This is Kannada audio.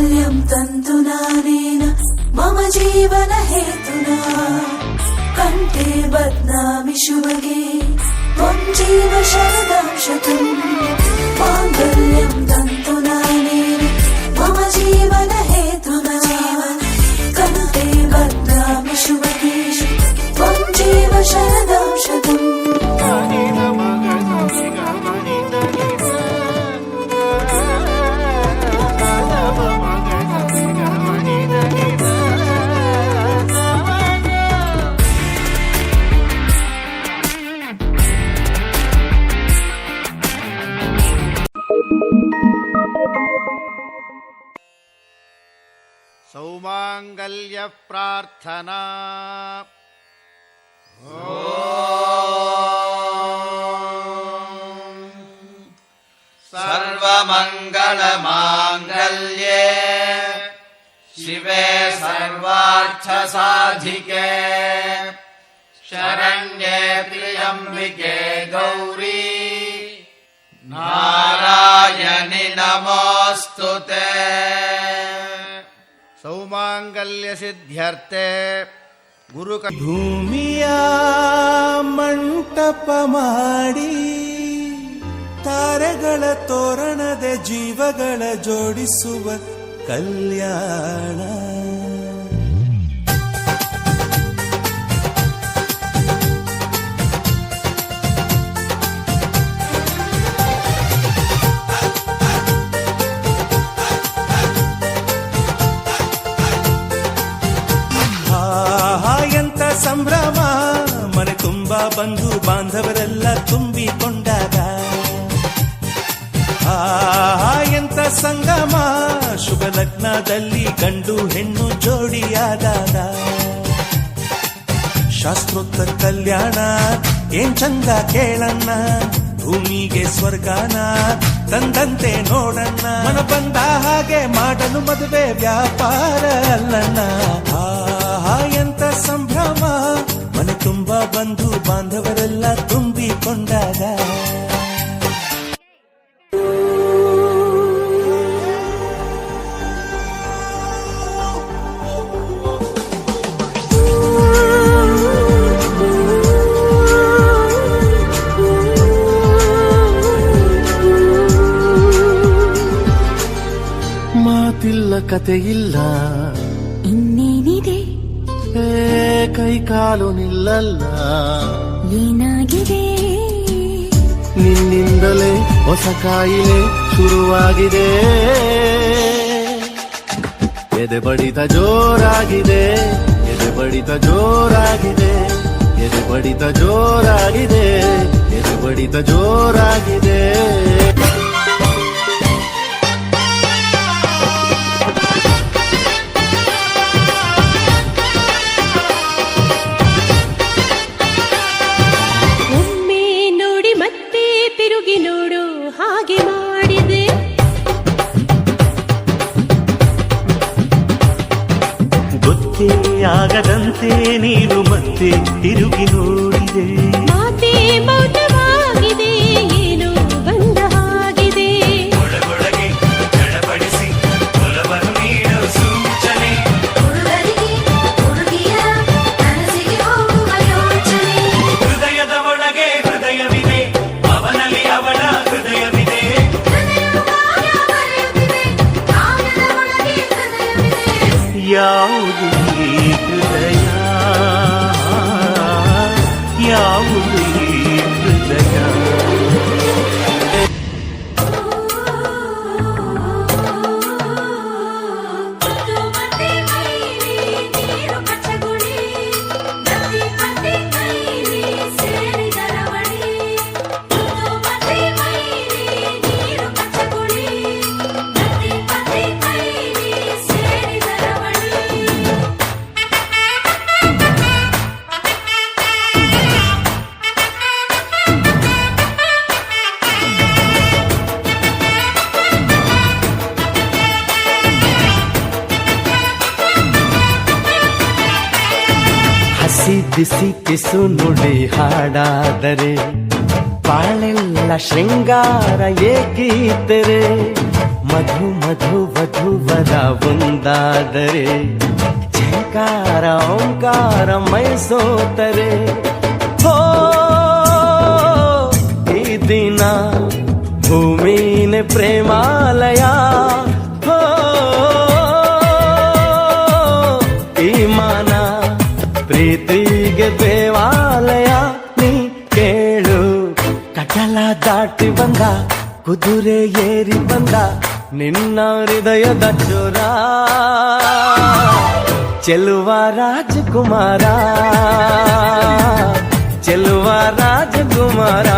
माङ्गल्यं तन्तुनानेन मम जीवन हेतुना कण्ठे बध्नामि शुभगे त्वं जीव शरदां शतम् माङ्गल्यं तन्तुनानेन मम जीवन हेतुना कण्ठे बध्नामि शुभगे त्वं जीव शरदां शतम् सौमांगल्य प्रार्थना सर्वमंगल मांगल्ये शिवे सर्वार्थ साधिके शरण्ये त्र्यंबिके गौरी नारायणि नमोस्तुते। सौमांगल्य सिद्ध्यर्थे गुरु ಭೂಮಿಯ ಮಂಟಪ ಮಾಡಿ ತಾರೆಗಳ ತೋರಣದೆ ಜೀವಗಳ ಜೋಡಿಸುವ ಕಲ್ಯಾಣ. ಎಂತ ಸಂಭ್ರಮ ಮನೆ ತುಂಬಾ ಬಂಧು ಬಾಂಧವರೆಲ್ಲ ತುಂಬಿಕೊಂಡಾಗ ಎಂತ ಸಂಗಮ ಶುಭ ಲಗ್ನದಲ್ಲಿ ಗಂಡು ಹೆಣ್ಣು ಜೋಡಿಯಾದಾಗ ಶಾಸ್ತ್ರೋಕ್ತ ಕಲ್ಯಾಣ ಏನ್ ಚಂದ ಕೇಳಣ್ಣ ಭೂಮಿಗೆ ಸ್ವರ್ಗಾನ ತಂದಂತೆ ನೋಡಣ್ಣ ಮನ ಬಂದ ಹಾಗೆ ಮಾಡಲು ಮದುವೆ ವ್ಯಾಪಾರ ಅಲ್ಲಣ್ಣ. ಎಂತ ಸಂಭ್ರಮ ಮನೆ ತುಂಬಾ ಬಂಧು ಬಾಂಧವರೆಲ್ಲ ತುಂಬಿಕೊಂಡಾಗ ಮಾತಿಲ್ಲ ಕತೆಯಿಲ್ಲ ಇನ್ನೇನಿದೆ ಕೈ ಕಾಲು ನಿಲ್ಲಲ್ಲ ಏನಾಗಿದೆ ನಿನ್ನಿಂದಲೇ ಹೊಸ ಕಾಯಿಲೆ ಶುರುವಾಗಿದೆ ಎದೆ ಬಡಿತ ಜೋರಾಗಿದೆ ಎದೆ ಬಡಿತ ಜೋರಾಗಿದೆ ಎದೆ ಬಡಿತ ಜೋರಾಗಿದೆ ಎದೆ ಬಡಿತ ಜೋರಾಗಿದೆ. ಆಗದಂತೆ ನೀನು ಮತ್ತೆ ತಿರುಗಿ ನೋಡಿದೆ ಮಾತೆ ಮೌನವಾಗಿದೆ ಏನೋ ಬಂದ ಹಾಗಿದೆ ಒಳಗೊಳಗೆ ಚಡಪಡಿಸಿ ಒಲವನ್ನು ನೀಡೋ ಸೂಚನೆ ಹುಡುಗರಿಗೆ ಹುಡುಗಿಯ ಮನಸ್ಸಿಗೆ ಹೋಗುವ ಯೋಚನೆ ಹೃದಯದ ಒಳಗೆ ಹೃದಯವಿದೆ ಅವನಲ್ಲಿ ಅವಳ ಹೃದಯವಿದೆ ಯಾವುದು ಈ ಹೃದಯ ಯಾವುದು ಈ ಹೃದಯ ಬಿಸಿ ಕಿಸು ನುಡಿ ಹಾಡಾದರೆ ಬಾಳೆಲ್ಲ ಶೃಂಗಾರ ಏಕಿದ್ದರೆ ಮಧು ಮಧು ವಧುವರ ಒಂದಾದರೆ ಝಂಕಾರ ಓಂಕಾರ ಮೈ ಸೋತರೆ ಹೋ ಈ ದಿನ ಭೂಮಿನೇ ಪ್ರೇಮಾಲಯ ಹೋ ಈ ಮಾನ ಪ್ರೀತಿಗೆ ದೇವಾಲಯ ನೀ ಕೇಳು ಕಟಲ ದಾಟಿ ಬಂದ ಕುದುರೆ ಏರಿ ಬಂದ ನಿನ್ನ ಹೃದಯದ ಚೋರ ಚೆಲುವ ರಾಜಕುಮಾರ ಚೆಲುವ ರಾಜಕುಮಾರ